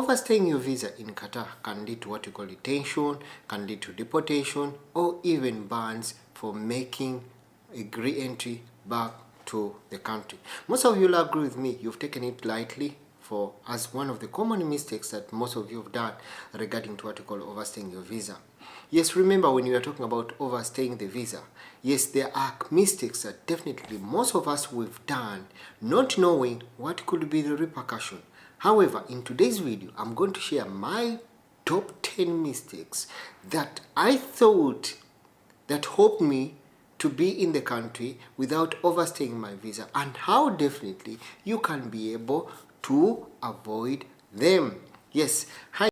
Overstaying your visa in Qatar can lead to what you call detention, can lead to deportation, or even bans for making a re-entry back to the country. Most of you will agree with me, you've taken it lightly as one of the common mistakes that most of you have done regarding to what you call overstaying your visa. Yes, remember when we are talking about overstaying the visa, yes, there are mistakes that definitely most of us we've done, not knowing what could be the repercussion. However, in today's video, I'm going to share my top 10 mistakes that I thought that helped me to be in the country without overstaying my visa, and how definitely you can be able to avoid them. Yes, hi.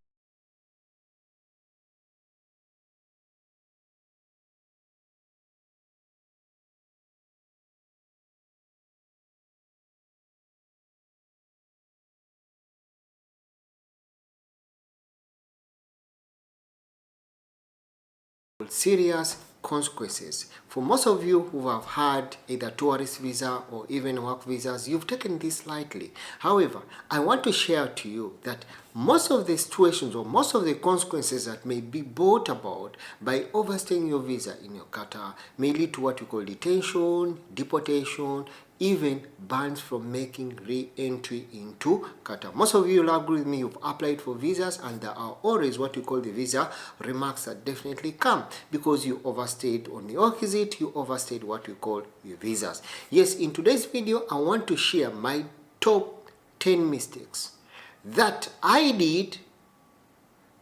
Serious consequences. For most of you who have had either tourist visa or even work visas, you've taken this lightly. However, I want to share to you that most of the situations or most of the consequences that may be brought about by overstaying your visa in your Qatar may lead to what you call detention, deportation, even bans from making re-entry into Qatar. Most of you will agree with me, you've applied for visas and there are always what you call the visa remarks that definitely come because you overstayed on your visit, you overstayed what you call your visas. Yes, in today's video, I want to share my top 10 mistakes that I did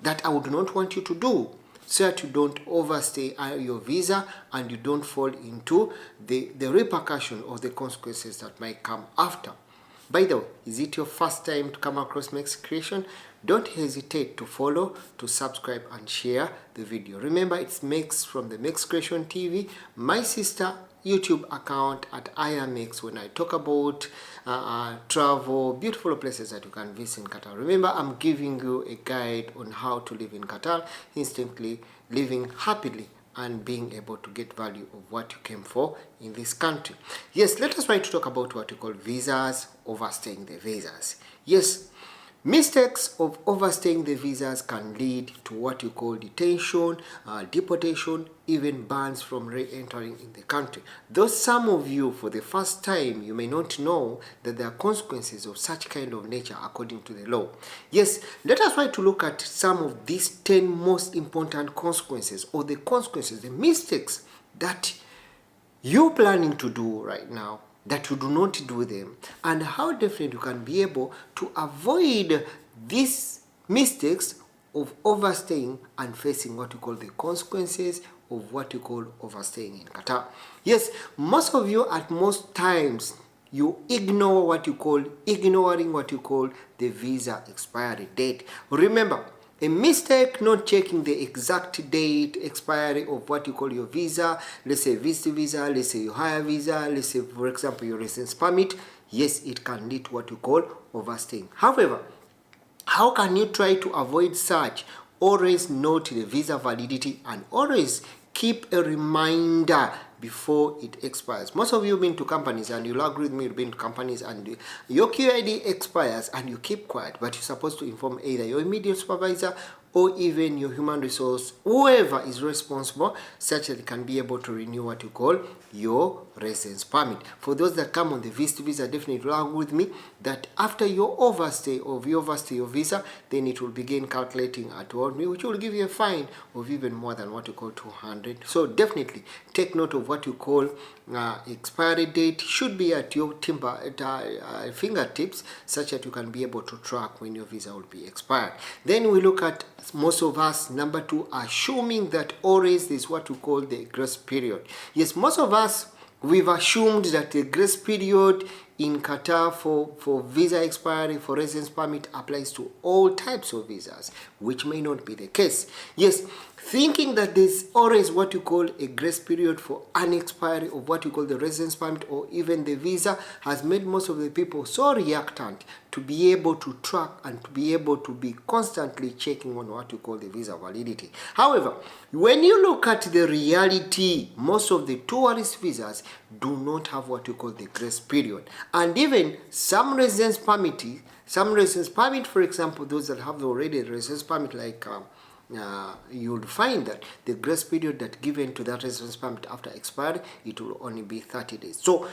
that I would not want you to do, so that you don't overstay your visa and you don't fall into the repercussion or the consequences that might come after. By the way, is it your first time to come across Mexcreation? Don't hesitate to follow, to subscribe and share the video. Remember, it's Mex from the Mexcreationtv, my sister YouTube account at IAMX, when I talk about travel, beautiful places that you can visit in Qatar. Remember, I'm giving you a guide on how to live in Qatar, instantly living happily and being able to get value of what you came for in this country. Yes, let us try to talk about what you call visas, overstaying the visas. Yes, mistakes of overstaying the visas can lead to what you call detention, deportation, even bans from re-entering in the country. Though some of you, for the first time, you may not know that there are consequences of such kind of nature according to the law. Yes, let us try to look at some of these 10 most important consequences, or the consequences, the mistakes that you're planning to do right now, that you do not do them, and how definitely you can be able to avoid these mistakes of overstaying and facing what you call the consequences of what you call overstaying in Qatar. Yes, most of you at most times you ignore what you call ignoring what you call the visa expiry date. Remember, a mistake not checking the exact date expiry of what you call your visa, let's say visit visa, let's say your hire visa, let's say for example your residence permit, yes, it can lead to what you call overstaying. However, how can you try to avoid such? Always note the visa validity and always keep a reminder before it expires. Most of you have been to companies, and you'll agree with me, you've been to companies and your QID expires and you keep quiet, but you're supposed to inform either your immediate supervisor or even your human resource, whoever is responsible, such that they can be able to renew what you call your residence permit. For those that come on the visit visa, definitely agree with me that after your overstay your visa, then it will begin calculating at what, which will give you a fine of even more than what you call 200. So definitely take note of what you call expiry date should be at your fingertips, such that you can be able to track when your visa will be expired. Then we look at most of us, number 2, assuming that always is what we call the grace period. Yes, most of us, we've assumed that the grace period in Qatar for visa expiry, for residence permit, applies to all types of visas, which may not be the case. Yes, thinking that there's always what you call a grace period for an expiry of what you call the residence permit or even the visa has made most of the people so reluctant to be able to track and to be able to be constantly checking on what you call the visa validity. However, when you look at the reality, most of the tourist visas do not have what you call the grace period. And even some residence permit, for example, those that have already a residence permit, like you'll find that the grace period that given to that residence permit after expiry, it will only be 30 days. So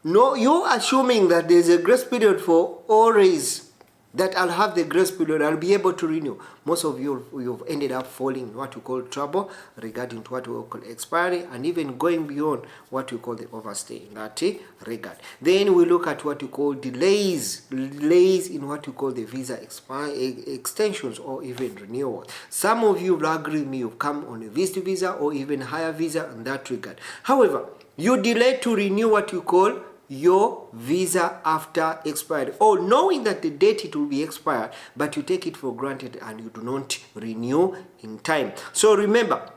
no, you're assuming that there's a grace period for always, that I'll have the grace period, I'll be able to renew. Most of you've ended up falling in what you call trouble regarding to what we call expiry, and even going beyond what we call the overstay in that regard. Then we look at what you call delays in what you call the visa extensions or even renewals. Some of you will agree with me, you've come on a visit visa or even higher visa in that regard. However, you delay to renew what you call your visa after expiry, or knowing that the date it will be expired, but you take it for granted and you do not renew in time. So remember,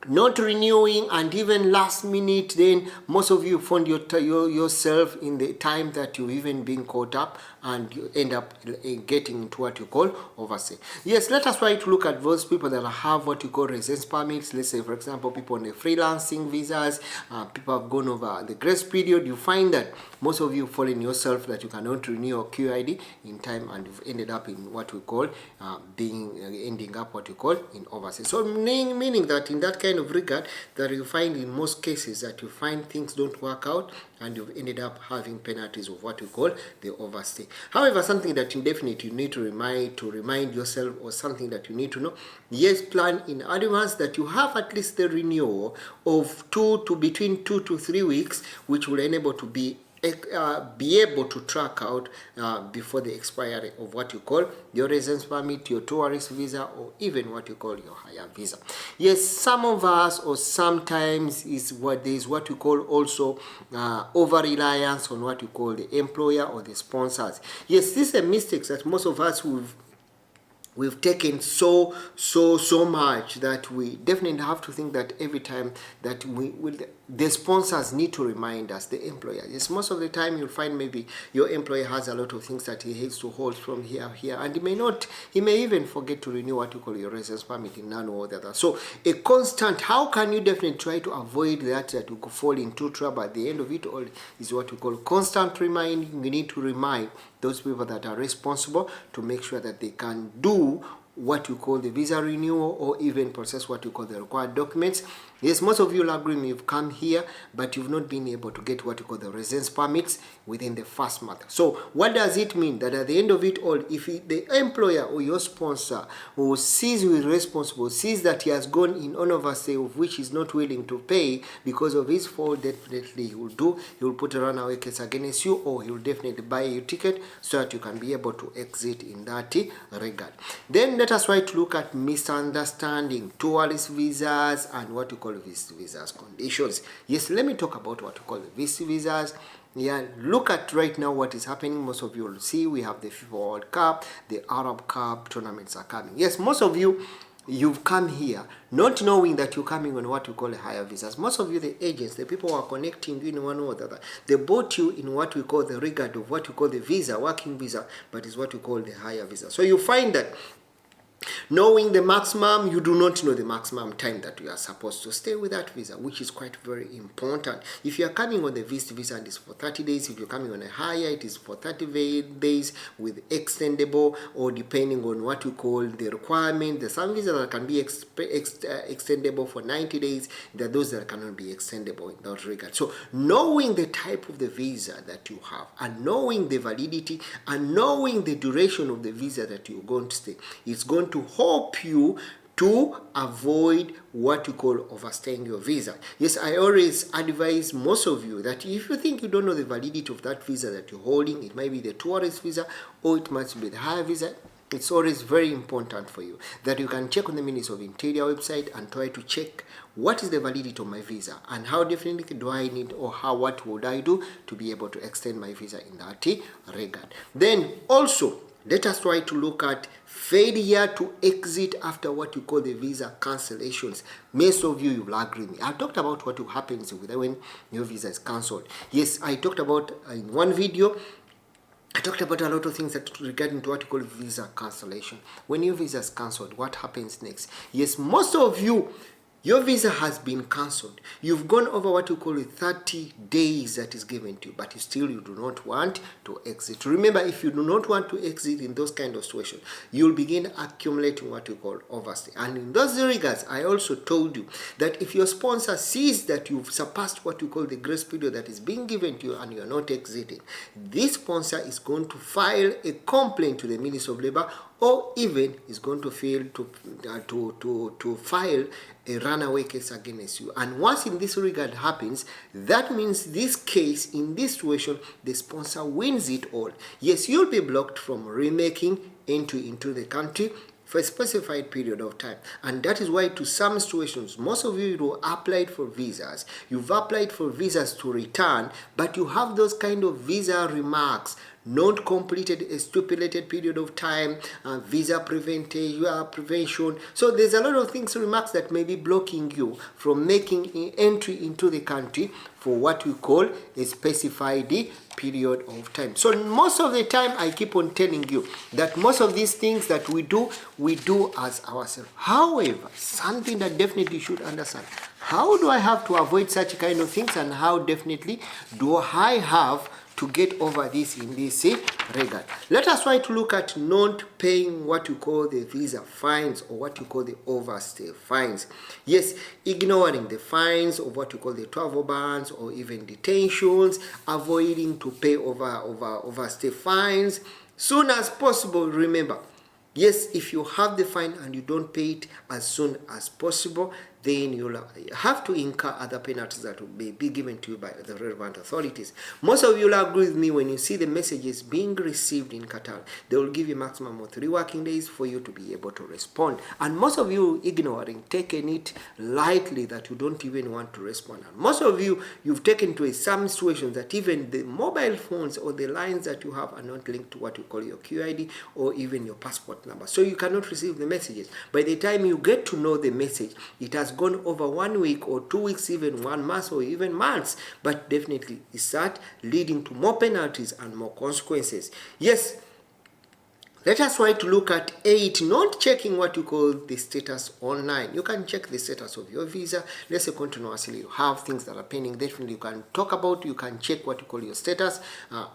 not renewing and even last minute, then most of you found yourself in the time that you even being caught up and you end up getting into what you call overstay. Yes, let us try to look at those people that have what you call residence permits. Let's say, for example, people on the freelancing visas, people have gone over the grace period. You find that most of you fall in yourself that you cannot renew your QID in time, and you've ended up in what we call ending up what you call in overstay. So meaning that in that kind of regard, that you find in most cases that you find things don't work out and you've ended up having penalties of what we call the overstay. However, something that you definitely need to remind yourself, or something that you need to know, yes, plan in advance that you have at least the renewal of between 2 to 3 weeks, which will enable to be able to track out before the expiry of what you call your residence permit, your tourist visa, or even what you call your higher visa. Yes, some of us, or sometimes is what we call also over reliance on what you call the employer or the sponsors. Yes, this is a mistake that most of us we've taken so much that we definitely have to think that every time that the sponsors need to remind us, the employer. Yes, most of the time you'll find maybe your employer has a lot of things that he has to hold from here, and he may even forget to renew what you call your residence permit in none or the other. So a constant, how can you definitely try to avoid that you could fall into trouble at the end of it all, is what we call constant reminding. You need to remind those people that are responsible to make sure that they can do what you call the visa renewal, or even process what you call the required documents. Yes, most of you will agree me, you've come here, but you've not been able to get what you call the residence permits within the first month. So what does it mean? That at the end of it all, if the employer or your sponsor who sees you is responsible, sees that he has gone in on overstay of which he's not willing to pay because of his fault, definitely he will put a runaway case against you, or he will definitely buy you ticket so that you can be able to exit in that regard. Then let us try to look at misunderstanding tourist visas and what you call visas conditions. Yes, let me talk about what we call the visas. Yeah, look at right now what is happening. Most of you will see we have the FIFA World Cup, the Arab Cup tournaments are coming. Yes, most of you've come here not knowing that you're coming on what we call higher visas. Most of you, the agents, the people who are connecting you in one or the other, they bought you in what we call the regard of what we call the visa, working visa, but it's what we call the higher visa. So you find that knowing the maximum, you do not know the maximum time that you are supposed to stay with that visa, which is quite very important. If you are coming on the visit visa, and it's for 30 days. If you're coming on a higher, it is for 30 days with extendable, or depending on what you call the requirement. There's some visas that can be extendable for 90 days. There are those that cannot be extendable in that regard. So knowing the type of the visa that you have, and knowing the validity, and knowing the duration of the visa that you're going to stay, it's going to help you to avoid what you call overstaying your visa. Yes, I always advise most of you that if you think you don't know the validity of that visa that you're holding, it might be the tourist visa or it might be the higher visa, it's always very important for you that you can check on the Ministry of Interior website and try to check what is the validity of my visa, and how definitely do I need, or what would I do to be able to extend my visa in that regard. Then also, let us try to look at failure to exit after what you call the visa cancellations. Most of you will agree with me. I talked about what happens when your visa is cancelled. Yes, I talked about in one video I talked about a lot of things that regarding to what you call visa cancellation. When your visa is cancelled, what happens next? Yes, most of you, your visa has been cancelled. You've gone over what you call 30 days that is given to you, but you do not want to exit. Remember, if you do not want to exit in those kind of situations, you'll begin accumulating what you call overstay. And in those regards, I also told you that if your sponsor sees that you've surpassed what you call the grace period that is being given to you and you're not exiting, this sponsor is going to file a complaint to the Ministry of Labor, or even is going to fail to file a runaway case against you. And once in this regard happens, that means this case, in this situation, the sponsor wins it all. Yes, you'll be blocked from remaking entry into the country for a specified period of time. And that is why to some situations, most of you who applied for visas, you've applied for visas to return, but you have those kind of visa remarks: not completed a stipulated period of time, visa prevention. So there's a lot of things, remarks that may be blocking you from making entry into the country for what we call a specified period of time. So most of the time, I keep on telling you that most of these things that we do as ourselves. However, something that definitely should understand: how do I have to avoid such kind of things, and how definitely do I have to get over this in this regard? Let us try to look at not paying what you call the visa fines, or what you call the overstay fines. Yes, ignoring the fines of what you call the travel bans or even detentions, avoiding to pay overstay fines soon as possible. Remember, yes, if you have the fine and you don't pay it as soon as possible, then you'll have to incur other penalties that will be given to you by the relevant authorities. Most of you will agree with me when you see the messages being received in Qatar. They will give you a maximum of 3 working days for you to be able to respond. And most of you ignoring, taking it lightly, that you don't even want to respond. And most of you, you've taken to some situations that even the mobile phones or the lines that you have are not linked to what you call your QID or even your passport number. So you cannot receive the messages. By the time you get to know the message, it has gone over 1 week or 2 weeks, even 1 month or even months. But definitely it starts leading to more penalties and more consequences. Yes, let us try to look at 8, not checking what you call the status online. You can check the status of your visa. Let's say continuously you have things that are pending. Definitely you can talk about, you can check what you call your status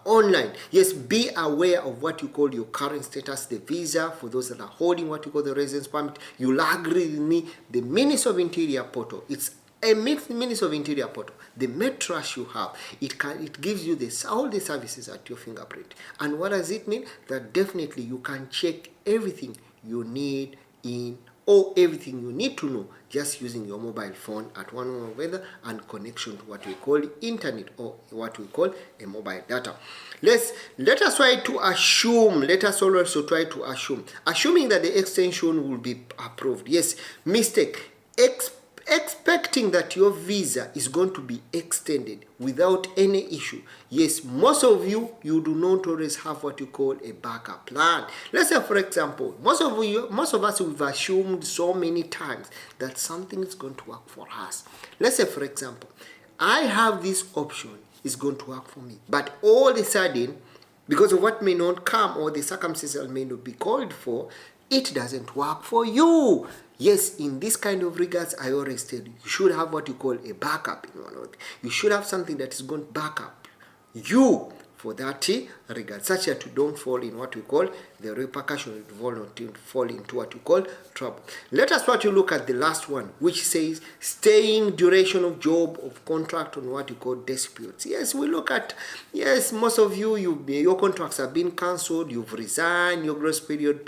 online. Yes, be aware of what you call your current status, the visa, for those that are holding what you call the residence permit. You'll agree with me, the Ministry of Interior portal, it's a Ministry of Interior portal. The more trust you have, it gives you all the services at your fingerprint. And what does it mean? That definitely you can check everything you need or everything you need to know just using your mobile phone at one or other, and connection to what we call internet or what we call a mobile data. Let us try to assume, let us also try to assuming that the extension will be approved. Yes, mistake. Expecting that your visa is going to be extended without any issue. Yes, most of you do not always have what you call a backup plan. Let's say, for example, most of us, we've assumed so many times that something is going to work for us. Let's say, for example, I have this option, is going to work for me, but all of a sudden, because of what may not come or the circumstances may not be called for, it doesn't work for you. Yes, in this kind of regards, I always tell you, you should have what you call a backup in one of them. You should have something that is going to back up you for that regard, such that you don't fall in what we call the repercussion, not to fall into what you call trouble. Let us try to look at the last one, which says staying duration of job of contract on what you call disputes. Yes, we look at, yes, most of you, your contracts have been cancelled, you've resigned your grace period,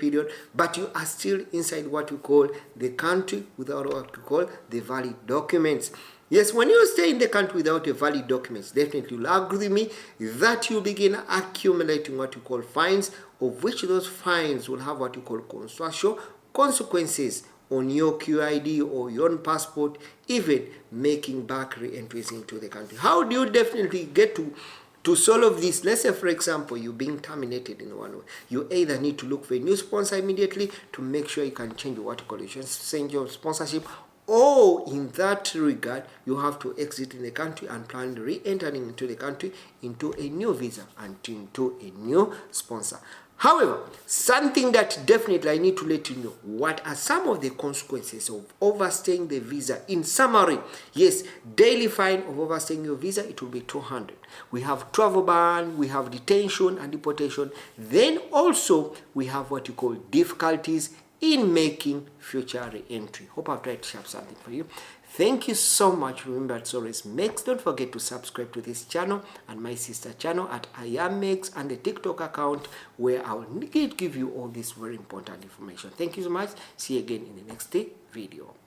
but you are still inside what you call the country without what you call the valid documents. Yes, when you stay in the country without a valid documents, definitely you'll agree with me that you begin accumulating what you call fines, of which those fines will have what you call construction consequences on your QID or your own passport, even making back re-entries into the country. How do you definitely get to solve this? Let's say, for example, you're being terminated in one way. You either need to look for a new sponsor immediately to make sure you can change what you call change your sponsorship, or in that regard, you have to exit in the country and plan re-entering into the country into a new visa and into a new sponsor. However, something that definitely I need to let you know, what are some of the consequences of overstaying the visa? In summary, yes, daily fine of overstaying your visa, it will be 200. We have travel ban, we have detention and deportation. Then also we have what you call difficulties in making future re-entry. Hope I've tried to share something for you. Thank you so much. Remember, as always, Mex. Don't forget to subscribe to this channel and my sister channel at I Am Mex, and the TikTok account where I'll give you all this very important information. Thank you so much. See you again in the next video.